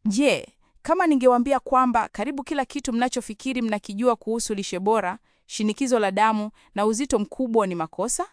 Je, kama ningewaambia kwamba karibu kila kitu mnachofikiri mnakijua kuhusu lishe bora, shinikizo la damu na uzito mkubwa ni makosa?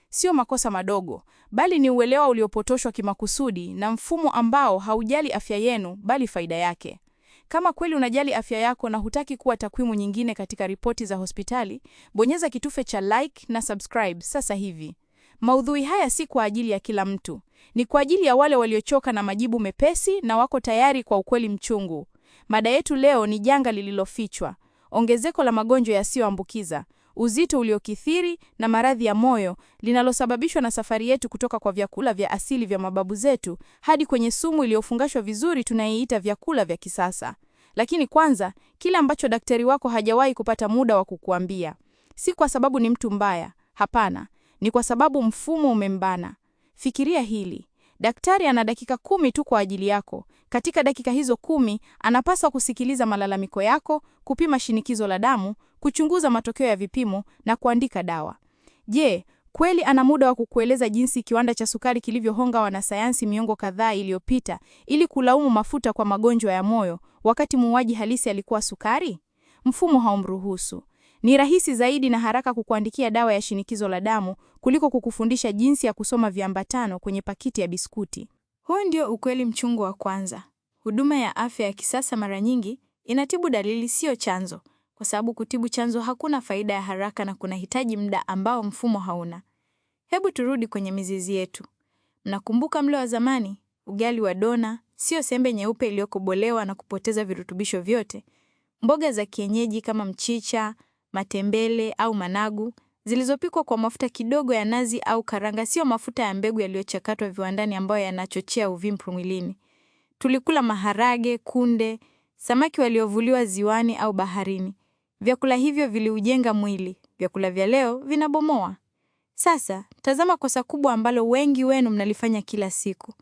Sio makosa madogo, bali ni uelewa uliopotoshwa kimakusudi na mfumo ambao haujali afya yenu bali faida yake. Kama kweli unajali afya yako na hutaki kuwa takwimu nyingine katika ripoti za hospitali, bonyeza kitufe cha like na subscribe sasa hivi. Maudhui haya si kwa ajili ya kila mtu. Ni kwa ajili ya wale waliochoka na majibu mepesi na wako tayari kwa ukweli mchungu. Mada yetu leo ni janga lililofichwa, ongezeko la magonjwa yasiyoambukiza, uzito uliokithiri na maradhi ya moyo linalosababishwa na safari yetu kutoka kwa vyakula vya asili vya mababu zetu hadi kwenye sumu iliyofungashwa vizuri tunaiita vyakula vya kisasa. Lakini kwanza, kile ambacho daktari wako hajawahi kupata muda wa kukuambia. Si kwa sababu ni mtu mbaya, hapana. Ni kwa sababu mfumo umembana. Fikiria hili. Daktari ana dakika 10 tu kwa ajili yako. Katika dakika hizo 10, anapaswa kusikiliza malalamiko yako, kupima shinikizo la damu, kuchunguza matokeo ya vipimo na kuandika dawa. Je, kweli ana muda wa kukueleza jinsi kiwanda cha sukari kilivyohonga wanasayansi miongo kadhaa iliyopita ili kulaumu mafuta kwa magonjwa ya moyo wakati muuaji halisi alikuwa sukari? Mfumo haumruhusu. Ni rahisi zaidi na haraka kukuandikia dawa ya shinikizo la damu kuliko kukufundisha jinsi ya kusoma viambatano kwenye pakiti ya biskuti. Huu ndio ukweli mchungu wa kwanza. Huduma ya afya ya kisasa mara nyingi inatibu dalili, sio chanzo, kwa sababu kutibu chanzo hakuna faida ya haraka na kunahitaji muda ambao mfumo hauna. Hebu turudi kwenye mizizi yetu. Mnakumbuka mlo wa zamani, ugali wa dona, sio sembe nyeupe iliyokobolewa na kupoteza virutubisho vyote. Mboga za kienyeji kama mchicha, matembele au managu, zilizopikwa kwa mafuta kidogo ya nazi au karanga, sio mafuta ya mbegu yaliyochakatwa viwandani ambayo yanachochea uvimbe mwilini. Tulikula maharage, kunde, samaki waliovuliwa ziwani au baharini. Vyakula hivyo viliujenga mwili. Vyakula vya leo vinabomoa. Sasa, tazama kosa kubwa ambalo wengi wenu mnalifanya kila siku.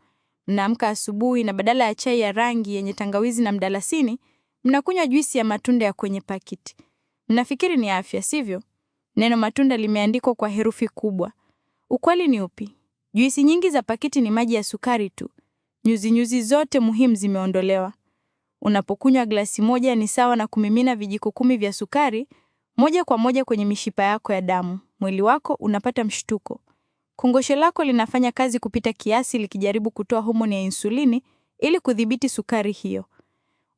Mnaamka asubuhi na badala ya chai ya rangi yenye tangawizi na mdalasini, mnakunywa juisi ya matunda ya kwenye pakiti. Mnafikiri ni afya, sivyo? Neno matunda limeandikwa kwa herufi kubwa. Ukweli ni upi? Juisi nyingi za pakiti ni maji ya sukari tu. Nyuzi zote muhimu zimeondolewa. Unapokunywa glasi moja ni sawa na kumimina vijiko 10 vya sukari moja kwa moja kwenye mishipa yako ya damu. Mwili wako unapata mshtuko. Kongosho lako linafanya kazi kupita kiasi likijaribu kutoa homoni ya insulini ili kudhibiti sukari hiyo.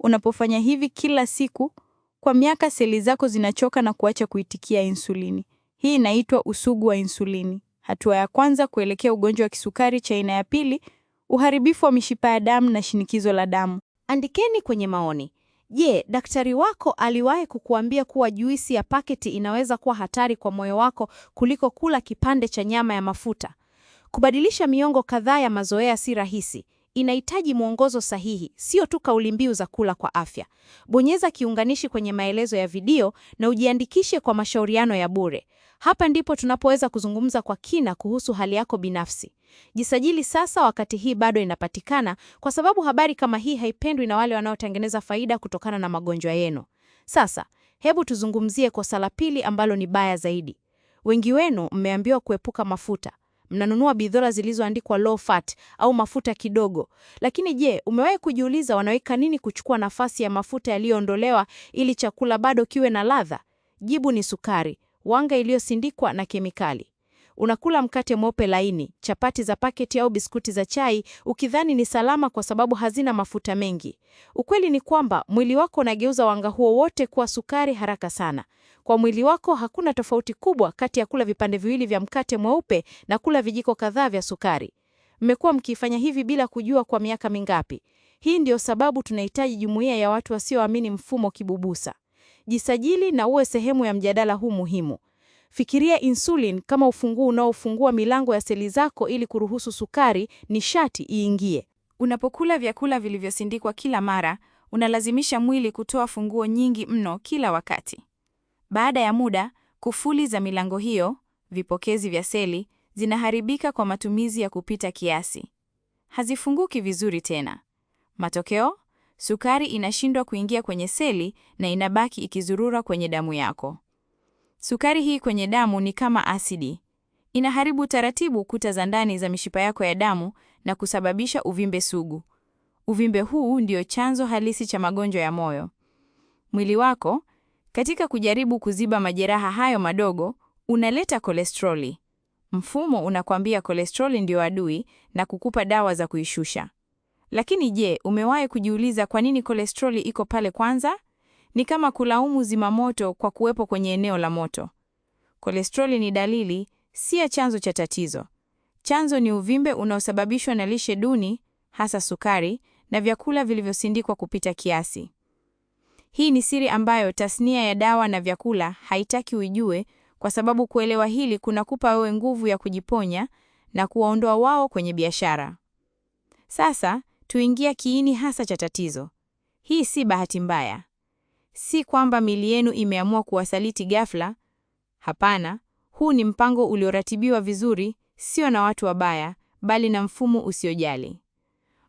Unapofanya hivi kila siku, kwa miaka seli zako zinachoka na kuacha kuitikia insulini. Hii inaitwa usugu wa insulini. Hatua ya kwanza kuelekea ugonjwa wa kisukari cha aina ya pili, uharibifu wa mishipa ya damu na shinikizo la damu. Andikeni kwenye maoni. Je, daktari wako aliwahi kukuambia kuwa juisi ya paketi inaweza kuwa hatari kwa moyo wako kuliko kula kipande cha nyama ya mafuta? Kubadilisha miongo kadhaa ya mazoea si rahisi. Inahitaji mwongozo sahihi, sio tu kauli mbiu za kula kwa afya. Bonyeza kiunganishi kwenye maelezo ya video na ujiandikishe kwa mashauriano ya bure. Hapa ndipo tunapoweza kuzungumza kwa kina kuhusu hali yako binafsi. Jisajili sasa wakati hii bado inapatikana, kwa sababu habari kama hii haipendwi na wale wanaotengeneza faida kutokana na magonjwa yenu. Sasa, hebu tuzungumzie kosa la pili ambalo ni baya zaidi. Wengi wenu mmeambiwa kuepuka mafuta. Mnanunua bidhaa zilizoandikwa low fat au mafuta kidogo. Lakini je, umewahi kujiuliza wanaweka nini kuchukua nafasi ya mafuta yaliyoondolewa ili chakula bado kiwe na ladha? Jibu ni sukari, wanga iliyosindikwa na kemikali. Unakula mkate mweupe laini, chapati za paketi au biskuti za chai ukidhani ni salama kwa sababu hazina mafuta mengi. Ukweli ni kwamba mwili wako unageuza wanga huo wote kuwa sukari haraka sana. Kwa mwili wako hakuna tofauti kubwa kati ya kula vipande viwili vya mkate mweupe na kula vijiko kadhaa vya sukari. Mmekuwa mkifanya hivi bila kujua kwa miaka mingapi. Hii ndio sababu tunahitaji jumuiya ya watu wasioamini mfumo kibubusa. Jisajili na uwe sehemu ya mjadala huu muhimu. Fikiria insulin kama ufunguo unaofungua milango ya seli zako ili kuruhusu sukari nishati iingie. Unapokula vyakula vilivyosindikwa kila mara, unalazimisha mwili kutoa funguo nyingi mno kila wakati. Baada ya muda, kufuli za milango hiyo, vipokezi vya seli, zinaharibika kwa matumizi ya kupita kiasi. Hazifunguki vizuri tena. Matokeo, sukari inashindwa kuingia kwenye seli na inabaki ikizurura kwenye damu yako. Sukari hii kwenye damu ni kama asidi. Inaharibu taratibu kuta za ndani za mishipa yako ya damu na kusababisha uvimbe sugu. Uvimbe huu ndio chanzo halisi cha magonjwa ya moyo. Mwili wako, katika kujaribu kuziba majeraha hayo madogo, unaleta kolesteroli. Mfumo unakwambia kolesteroli ndio adui na kukupa dawa za kuishusha. Lakini je, umewahi kujiuliza kwa nini kolesteroli iko pale kwanza? Ni kama kulaumu zimamoto kwa kuwepo kwenye eneo la moto. Kolesteroli ni dalili, si chanzo cha tatizo. Chanzo ni uvimbe unaosababishwa na lishe duni, hasa sukari, na vyakula vilivyosindikwa kupita kiasi. Hii ni siri ambayo tasnia ya dawa na vyakula haitaki uijue, kwa sababu kuelewa hili kunakupa wewe nguvu ya kujiponya na kuwaondoa wao kwenye biashara. Sasa, tuingia kiini hasa cha tatizo. Hii si bahati mbaya. Si kwamba miili yenu imeamua kuwasaliti ghafla. Hapana, huu ni mpango ulioratibiwa vizuri, sio na watu wabaya, bali na mfumo usiojali.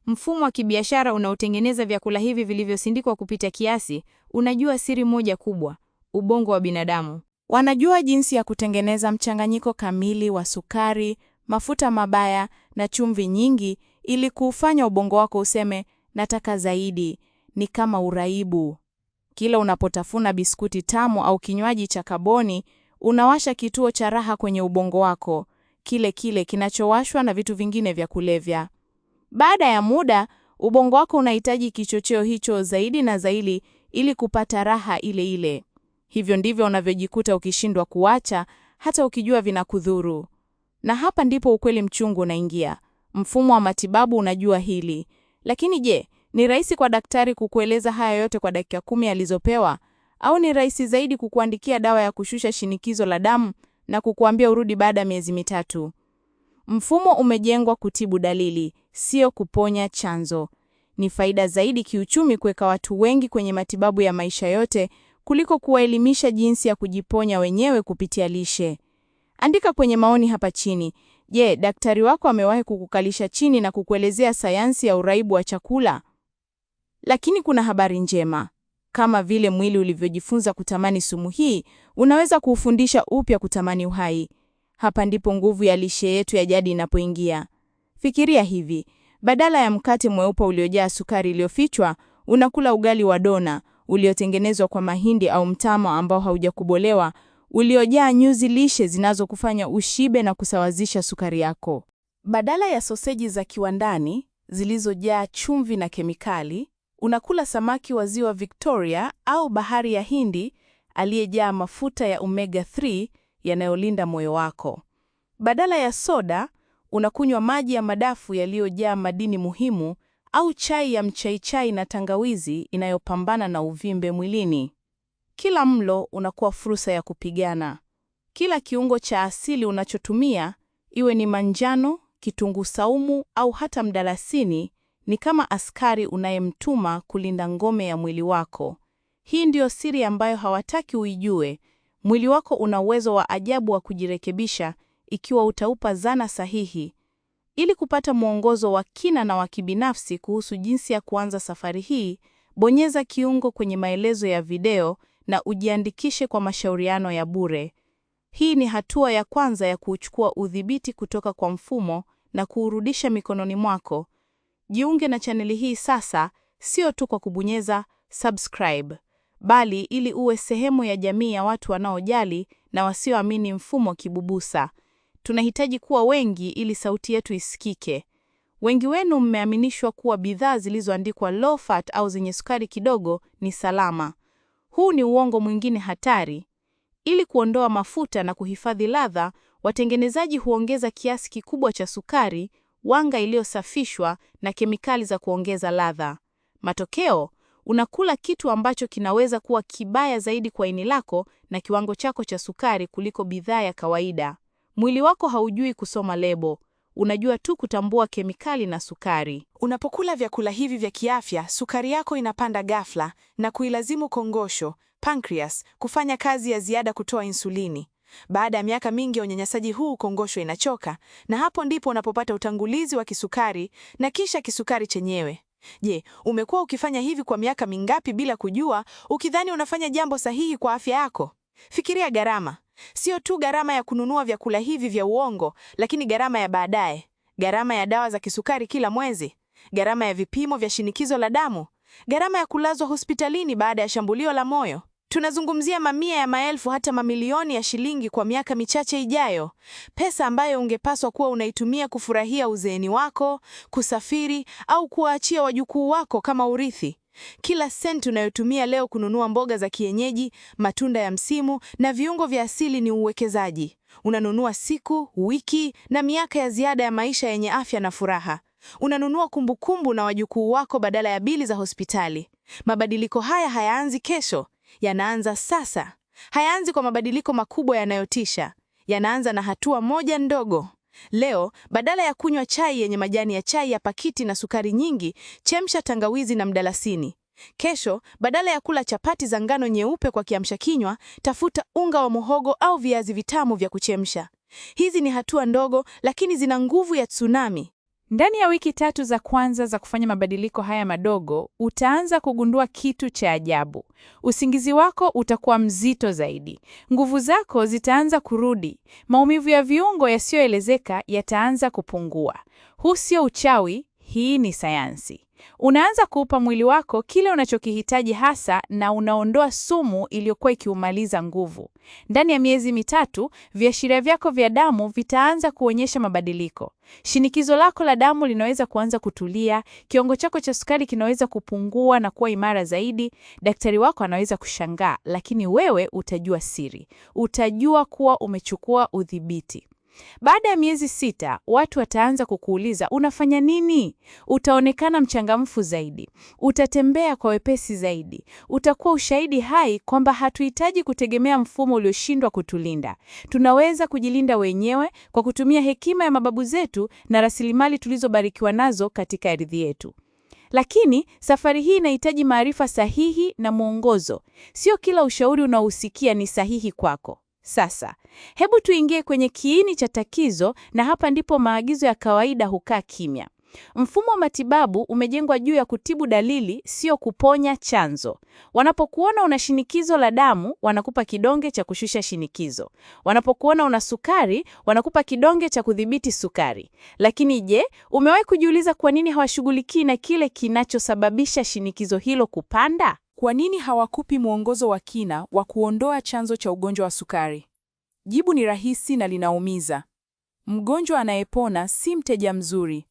Mfumo wa kibiashara unaotengeneza vyakula hivi vilivyosindikwa kupita kiasi, unajua siri moja kubwa: ubongo wa binadamu. Wanajua jinsi ya kutengeneza mchanganyiko kamili wa sukari, mafuta mabaya na chumvi nyingi ili kuufanya ubongo wako useme nataka zaidi. Ni kama uraibu. Kila unapotafuna biskuti tamu au kinywaji cha kaboni, unawasha kituo cha raha kwenye ubongo wako, kile kinachowashwa na vitu vingine vya kulevya. Baada ya muda, ubongo wako unahitaji kichocheo hicho zaidi na zaidi ili kupata raha ile ile. Hivyo ndivyo unavyojikuta ukishindwa kuacha hata ukijua vinakudhuru. Na hapa ndipo ukweli mchungu unaingia. Mfumo wa matibabu unajua hili. Lakini je, ni rahisi kwa daktari kukueleza haya yote kwa dakika 10 alizopewa? Au ni rahisi zaidi kukuandikia dawa ya kushusha shinikizo la damu na kukuambia urudi baada ya miezi 3? Mfumo umejengwa kutibu dalili, sio kuponya chanzo. Ni faida zaidi kiuchumi kuweka watu wengi kwenye matibabu ya maisha yote kuliko kuwaelimisha jinsi ya kujiponya wenyewe kupitia lishe. Andika kwenye maoni hapa chini. Je, daktari wako amewahi kukukalisha chini na kukuelezea sayansi ya uraibu wa chakula? Lakini kuna habari njema. Kama vile mwili ulivyojifunza kutamani sumu hii, unaweza kuufundisha upya kutamani uhai. Hapa ndipo nguvu ya lishe yetu ya jadi inapoingia. Fikiria hivi, badala ya mkate mweupe uliojaa sukari iliyofichwa, unakula ugali wa dona uliotengenezwa kwa mahindi au mtama ambao haujakubolewa, uliojaa nyuzi lishe zinazokufanya ushibe na kusawazisha sukari yako. Badala ya soseji za kiwandani zilizojaa chumvi na kemikali, unakula samaki wa ziwa Victoria au bahari ya Hindi aliyejaa mafuta ya omega 3 yanayolinda moyo wako. Badala ya soda, unakunywa maji ya madafu yaliyojaa madini muhimu au chai ya mchaichai na tangawizi inayopambana na uvimbe mwilini. Kila mlo unakuwa fursa ya kupigana. Kila kiungo cha asili unachotumia, iwe ni manjano, kitunguu saumu au hata mdalasini, ni kama askari unayemtuma kulinda ngome ya mwili wako. Hii ndio siri ambayo hawataki uijue. Mwili wako una uwezo wa ajabu wa kujirekebisha ikiwa utaupa zana sahihi. Ili kupata mwongozo wa kina na wa kibinafsi kuhusu jinsi ya kuanza safari hii, bonyeza kiungo kwenye maelezo ya video na ujiandikishe kwa mashauriano ya bure. Hii ni hatua ya kwanza ya kuchukua udhibiti kutoka kwa mfumo na kuurudisha mikononi mwako. Jiunge na chaneli hii sasa, sio tu kwa kubonyeza subscribe, bali ili uwe sehemu ya jamii ya watu wanaojali na wasioamini mfumo kibubusa. Tunahitaji kuwa wengi ili sauti yetu isikike. Wengi wenu mmeaminishwa kuwa bidhaa zilizoandikwa low fat au zenye sukari kidogo ni salama. Huu ni uongo mwingine hatari. Ili kuondoa mafuta na kuhifadhi ladha, watengenezaji huongeza kiasi kikubwa cha sukari, wanga iliyosafishwa na kemikali za kuongeza ladha. Matokeo, unakula kitu ambacho kinaweza kuwa kibaya zaidi kwa ini lako na kiwango chako cha sukari kuliko bidhaa ya kawaida. Mwili wako haujui kusoma lebo, unajua tu kutambua kemikali na sukari. Unapokula vyakula hivi vya kiafya, sukari yako inapanda ghafla na kuilazimu kongosho, pancreas, kufanya kazi ya ziada kutoa insulini. Baada ya miaka mingi ya unyanyasaji huu, kongosho inachoka, na hapo ndipo unapopata utangulizi wa kisukari na kisha kisukari chenyewe. Je, umekuwa ukifanya hivi kwa miaka mingapi bila kujua, ukidhani unafanya jambo sahihi kwa afya yako? Fikiria gharama. Sio tu gharama ya kununua vyakula hivi vya uongo, lakini gharama ya baadaye. Gharama ya dawa za kisukari kila mwezi. gharama ya vipimo vya shinikizo la damu, gharama ya kulazwa hospitalini baada ya shambulio la moyo. Tunazungumzia mamia ya maelfu hata mamilioni ya shilingi kwa miaka michache ijayo, pesa ambayo ungepaswa kuwa unaitumia kufurahia uzeeni wako, kusafiri au kuwaachia wajukuu wako kama urithi. Kila senti unayotumia leo kununua mboga za kienyeji, matunda ya msimu na viungo vya asili ni uwekezaji. Unanunua siku, wiki na miaka ya ziada ya maisha yenye afya na furaha. Unanunua kumbukumbu na wajukuu wako badala ya bili za hospitali. Mabadiliko haya hayaanzi kesho, yanaanza sasa. Hayaanzi kwa mabadiliko makubwa yanayotisha. Yanaanza na hatua moja ndogo. Leo, badala ya kunywa chai yenye majani ya chai ya pakiti na sukari nyingi, chemsha tangawizi na mdalasini. Kesho, badala ya kula chapati za ngano nyeupe kwa kiamsha kinywa, tafuta unga wa muhogo au viazi vitamu vya kuchemsha. Hizi ni hatua ndogo, lakini zina nguvu ya tsunami. Ndani ya wiki 3 za kwanza za kufanya mabadiliko haya madogo, utaanza kugundua kitu cha ajabu. Usingizi wako utakuwa mzito zaidi. Nguvu zako zitaanza kurudi. Maumivu ya viungo yasiyoelezeka yataanza kupungua. Huu sio uchawi, hii ni sayansi. Unaanza kuupa mwili wako kile unachokihitaji hasa, na unaondoa sumu iliyokuwa ikiumaliza nguvu. Ndani ya miezi 3, viashiria vyako vya damu vitaanza kuonyesha mabadiliko. Shinikizo lako la damu linaweza kuanza kutulia, kiwango chako cha sukari kinaweza kupungua na kuwa imara zaidi. Daktari wako anaweza kushangaa, lakini wewe utajua siri. Utajua kuwa umechukua udhibiti. Baada ya miezi 6, watu wataanza kukuuliza unafanya nini? Utaonekana mchangamfu zaidi. Utatembea kwa wepesi zaidi. Utakuwa ushahidi hai kwamba hatuhitaji kutegemea mfumo ulioshindwa kutulinda. Tunaweza kujilinda wenyewe kwa kutumia hekima ya mababu zetu na rasilimali tulizobarikiwa nazo katika ardhi yetu. Lakini safari hii inahitaji maarifa sahihi na mwongozo. Sio kila ushauri unaousikia ni sahihi kwako. Sasa, hebu tuingie kwenye kiini cha tatizo, na hapa ndipo maagizo ya kawaida hukaa kimya. Mfumo wa matibabu umejengwa juu ya kutibu dalili, sio kuponya chanzo. Wanapokuona una shinikizo la damu, wanakupa kidonge cha kushusha shinikizo. Wanapokuona una sukari, wanakupa kidonge cha kudhibiti sukari. Lakini je, umewahi kujiuliza kwa nini hawashughulikii na kile kinachosababisha shinikizo hilo kupanda? Kwa nini hawakupi mwongozo wa kina wa kuondoa chanzo cha ugonjwa wa sukari? Jibu ni rahisi na linaumiza. Mgonjwa anayepona si mteja mzuri.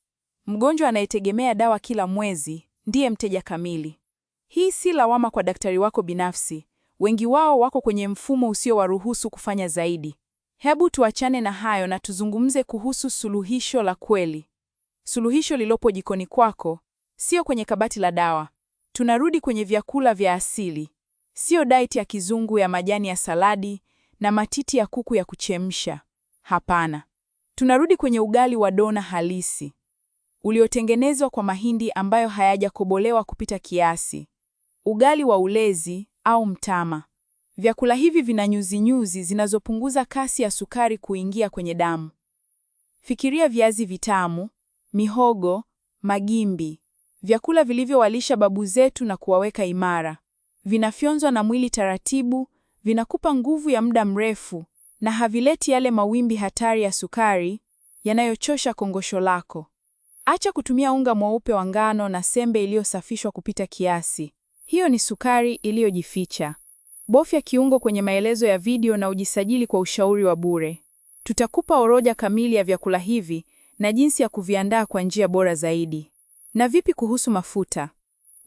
Mgonjwa anayetegemea dawa kila mwezi ndiye mteja kamili. Hii si lawama kwa daktari wako binafsi. Wengi wao wako kwenye mfumo usiowaruhusu kufanya zaidi. Hebu tuachane na hayo na tuzungumze kuhusu suluhisho la kweli. Suluhisho lilopo jikoni kwako, sio kwenye kabati la dawa. Tunarudi kwenye vyakula vya asili. Sio diet ya kizungu ya majani ya saladi na matiti ya kuku ya kuchemsha. Hapana. Tunarudi kwenye ugali wa dona halisi, uliotengenezwa kwa mahindi ambayo hayajakobolewa kupita kiasi. Ugali wa ulezi au mtama. Vyakula hivi vina nyuzi-nyuzi zinazopunguza kasi ya sukari kuingia kwenye damu. Fikiria viazi vitamu, mihogo, magimbi. Vyakula vilivyowalisha babu zetu na kuwaweka imara. Vinafyonzwa na mwili taratibu, vinakupa nguvu ya muda mrefu, na havileti yale mawimbi hatari ya sukari yanayochosha kongosho lako. Acha kutumia unga mweupe wa ngano na sembe iliyosafishwa kupita kiasi. Hiyo ni sukari iliyojificha. Bofya kiungo kwenye maelezo ya video na ujisajili kwa ushauri wa bure. Tutakupa orodha kamili ya vyakula hivi na jinsi ya kuviandaa kwa njia bora zaidi. Na vipi kuhusu mafuta?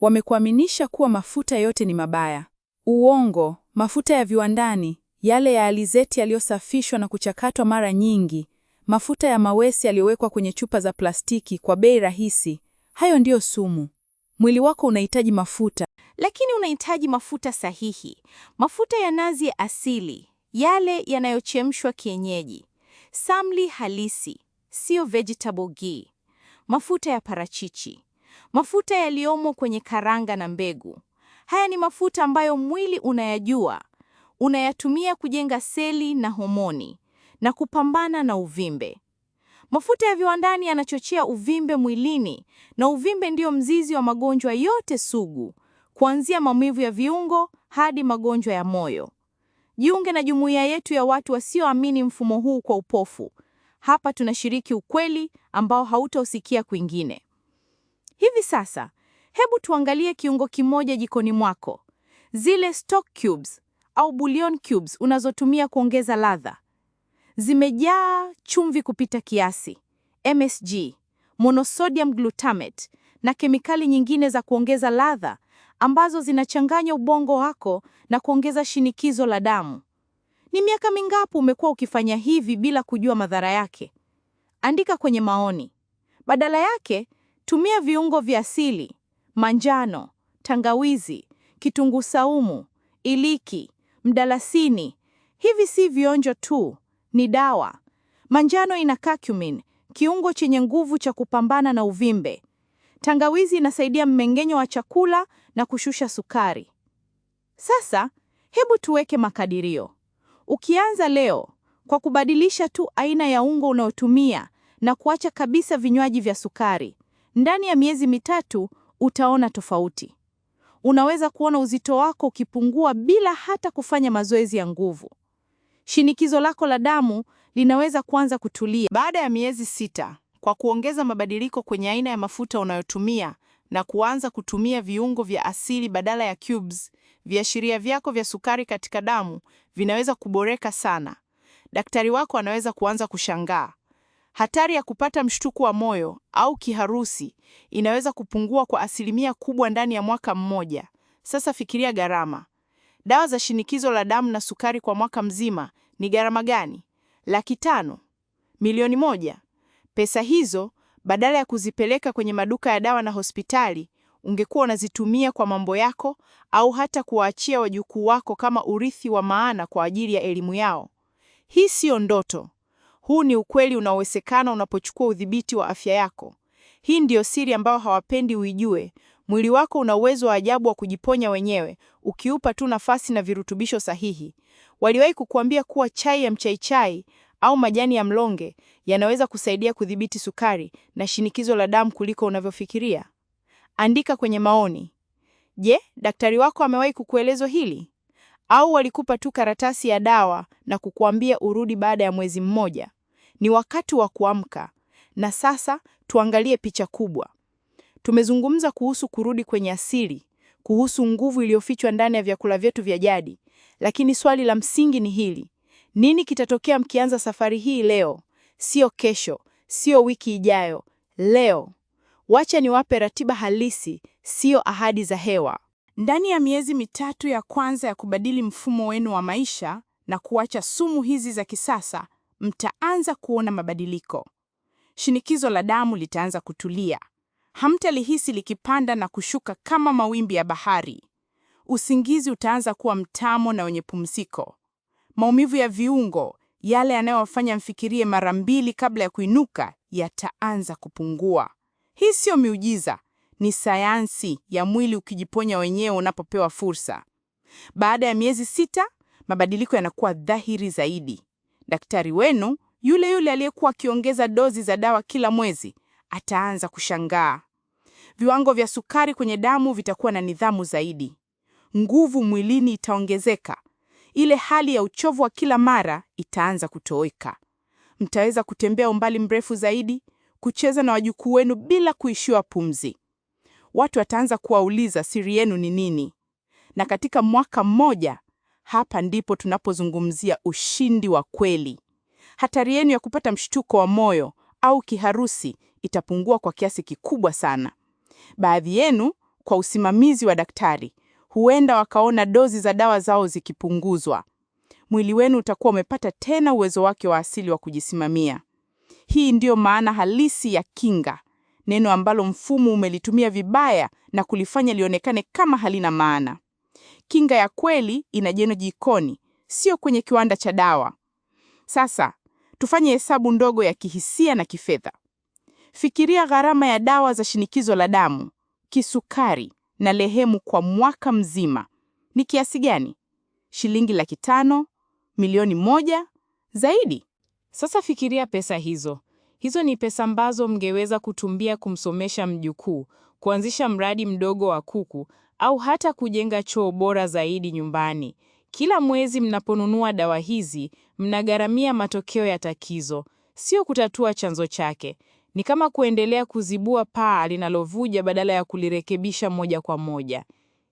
Wamekuaminisha kuwa mafuta yote ni mabaya. Uongo. Mafuta ya viwandani, yale ya alizeti yaliyosafishwa na kuchakatwa mara nyingi, mafuta ya mawesi yaliyowekwa kwenye chupa za plastiki kwa bei rahisi, hayo ndiyo sumu. Mwili wako unahitaji mafuta, Lakini unahitaji mafuta sahihi. Mafuta ya nazi ya asili, yale yanayochemshwa kienyeji. Samli halisi, sio vegetable ghee. Mafuta ya parachichi. Mafuta yaliyomo kwenye karanga na mbegu. Haya ni mafuta ambayo mwili unayajua. Unayatumia kujenga seli na homoni na kupambana na uvimbe. Mafuta ya viwandani yanachochea uvimbe mwilini, na uvimbe ndio mzizi wa magonjwa yote sugu, kuanzia maumivu ya viungo hadi magonjwa ya moyo. Jiunge na jumuiya yetu ya watu wasioamini mfumo huu kwa upofu. Hapa tunashiriki ukweli ambao hautausikia kwingine. Hivi sasa, hebu tuangalie kiungo kimoja jikoni mwako. Zile stock cubes au bouillon cubes unazotumia kuongeza ladha. Zimejaa chumvi kupita kiasi, MSG, monosodium glutamate na kemikali nyingine za kuongeza ladha ambazo zinachanganya ubongo wako na kuongeza shinikizo la damu. Ni miaka mingapi umekuwa ukifanya hivi bila kujua madhara yake? Andika kwenye maoni. Badala yake, tumia viungo vya asili, manjano, tangawizi, kitunguu saumu, iliki, mdalasini. Hivi si vionjo tu, ni dawa. Manjano ina curcumin, kiungo chenye nguvu cha kupambana na uvimbe. Tangawizi inasaidia mmeng'enyo wa chakula na kushusha sukari. Sasa, hebu tuweke makadirio. Ukianza leo kwa kubadilisha tu aina ya ungo unaotumia na kuacha kabisa vinywaji vya sukari, ndani ya miezi 3 utaona tofauti. Unaweza kuona uzito wako ukipungua bila hata kufanya mazoezi ya nguvu. Shinikizo lako la damu linaweza kuanza kutulia. Baada ya miezi 6, kwa kuongeza mabadiliko kwenye aina ya mafuta unayotumia na kuanza kutumia viungo vya asili badala ya cubes, viashiria vyako vya sukari katika damu vinaweza kuboreka sana. Daktari wako anaweza kuanza kushangaa. Hatari ya kupata mshtuko wa moyo au kiharusi inaweza kupungua kwa 1% kubwa ndani ya mwaka mmoja. Sasa fikiria gharama. Dawa za shinikizo la damu na sukari kwa mwaka mzima ni gharama gani? 500,000? Milioni 1? Pesa hizo, badala ya kuzipeleka kwenye maduka ya dawa na hospitali, ungekuwa unazitumia kwa mambo yako au hata kuwaachia wajukuu wako kama urithi wa maana kwa ajili ya elimu yao. Hii sio ndoto. Huu ni ukweli unaowezekana unapochukua udhibiti wa afya yako. Hii ndiyo siri ambayo hawapendi uijue. Mwili wako una uwezo wa ajabu wa kujiponya wenyewe, ukiupa tu nafasi na virutubisho sahihi. Waliwahi kukuambia kuwa chai ya mchaichai au majani ya mlonge yanaweza kusaidia kudhibiti sukari na shinikizo la damu kuliko unavyofikiria? Andika kwenye maoni. Je, daktari wako amewahi kukueleza hili? Au walikupa tu karatasi ya dawa na kukuambia urudi baada ya mwezi mmoja? Ni wakati wa kuamka. Na sasa tuangalie picha kubwa. Tumezungumza kuhusu kurudi kwenye asili, kuhusu nguvu iliyofichwa ndani ya vyakula vyetu vya jadi. Lakini swali la msingi ni hili. Nini kitatokea mkianza safari hii leo? Sio kesho, sio wiki ijayo. Leo. Wacha niwape ratiba halisi, sio ahadi za hewa. Ndani ya miezi 3 ya kwanza ya kubadili mfumo wenu wa maisha na kuacha sumu hizi za kisasa, mtaanza kuona mabadiliko. Shinikizo la damu litaanza kutulia. Hamtalihisi likipanda na kushuka kama mawimbi ya bahari. Usingizi utaanza kuwa mtamo na wenye pumziko. Maumivu ya viungo, yale yanayowafanya mfikirie mara 2 kabla ya kuinuka, yataanza kupungua. Hii sio miujiza, ni sayansi ya mwili ukijiponya wenyewe unapopewa fursa. Baada ya miezi 6, mabadiliko yanakuwa dhahiri zaidi. Daktari wenu, yule yule aliyekuwa akiongeza dozi za dawa kila mwezi, ataanza kushangaa. Viwango vya sukari kwenye damu vitakuwa na nidhamu zaidi. Nguvu mwilini itaongezeka. Ile hali ya uchovu wa kila mara itaanza kutoweka. Mtaweza kutembea umbali mrefu zaidi, kucheza na wajukuu wenu bila kuishiwa pumzi. Watu wataanza kuwauliza siri yenu ni nini. Na katika mwaka mmoja, hapa ndipo tunapozungumzia ushindi wa kweli. Hatari yenu ya kupata mshtuko wa moyo au kiharusi itapungua kwa kiasi kikubwa sana. Baadhi yenu, kwa usimamizi wa daktari, huenda wakaona dozi za dawa zao zikipunguzwa. Mwili wenu utakuwa umepata tena uwezo wake wa asili wa kujisimamia. Hii ndiyo maana halisi ya kinga, neno ambalo mfumo umelitumia vibaya na kulifanya lionekane kama halina maana. Kinga ya kweli inajengwa jikoni, sio kwenye kiwanda cha dawa. Sasa, tufanye hesabu ndogo ya kihisia na kifedha. Fikiria gharama ya dawa za shinikizo la damu, kisukari na lehemu kwa mwaka mzima. Ni kiasi gani? Shilingi 500,000? Milioni 1? Zaidi? Sasa fikiria pesa hizo. Hizo ni pesa ambazo mngeweza kutumia kumsomesha mjukuu, kuanzisha mradi mdogo wa kuku, au hata kujenga choo bora zaidi nyumbani. Kila mwezi mnaponunua dawa hizi, mnagharamia matokeo ya tatizo, sio kutatua chanzo chake. Ni kama kuendelea kuzibua paa linalovuja badala ya kulirekebisha moja kwa moja.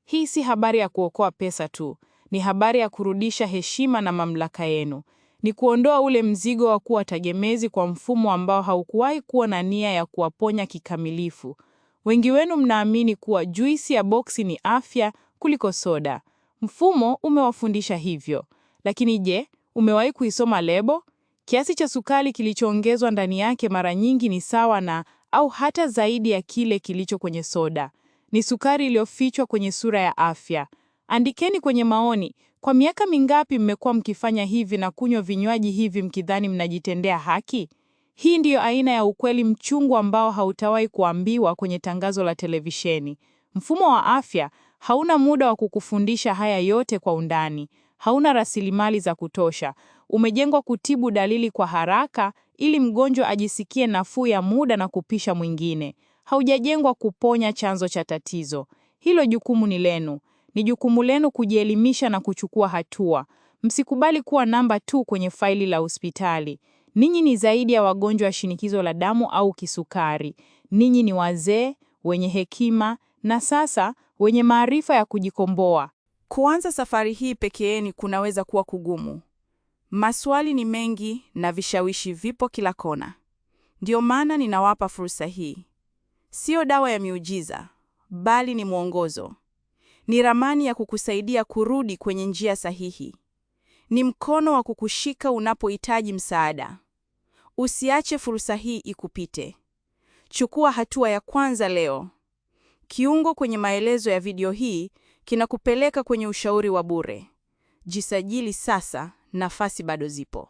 Hii si habari ya kuokoa pesa tu, ni habari ya kurudisha heshima na mamlaka yenu. Ni kuondoa ule mzigo wa kuwa tegemezi kwa mfumo ambao haukuwahi kuwa na nia ya kuwaponya kikamilifu. Wengi wenu mnaamini kuwa juisi ya boksi ni afya kuliko soda. Mfumo umewafundisha hivyo. Lakini je, umewahi kuisoma lebo? Kiasi cha sukari kilichoongezwa ndani yake mara nyingi ni sawa na au hata zaidi ya kile kilicho kwenye soda. Ni sukari iliyofichwa kwenye sura ya afya. Andikeni kwenye maoni, kwa miaka mingapi mmekuwa mkifanya hivi na kunywa vinywaji hivi mkidhani mnajitendea haki? Hii ndiyo aina ya ukweli mchungu ambao hautawahi kuambiwa kwenye tangazo la televisheni. Mfumo wa afya hauna muda wa kukufundisha haya yote kwa undani. Hauna rasilimali za kutosha. Umejengwa kutibu dalili kwa haraka ili mgonjwa ajisikie nafuu ya muda na kupisha mwingine. Haujajengwa kuponya chanzo cha tatizo. Hilo jukumu ni lenu. Ni jukumu lenu kujielimisha na kuchukua hatua. Msikubali kuwa namba tu kwenye faili la hospitali. Ninyi ni zaidi ya wagonjwa wa shinikizo la damu au kisukari. Ninyi ni wazee, wenye hekima, na sasa wenye maarifa ya kujikomboa. Kuanza safari hii pekeeni kunaweza kuwa kugumu. Maswali ni mengi na vishawishi vipo kila kona. Ndio maana ninawapa fursa hii. Sio dawa ya miujiza, bali ni mwongozo. Ni ramani ya kukusaidia kurudi kwenye njia sahihi. Ni mkono wa kukushika unapohitaji msaada. Usiache fursa hii ikupite. Chukua hatua ya kwanza leo. Kiungo kwenye maelezo ya video hii kinakupeleka kwenye ushauri wa bure. Jisajili sasa, nafasi bado zipo.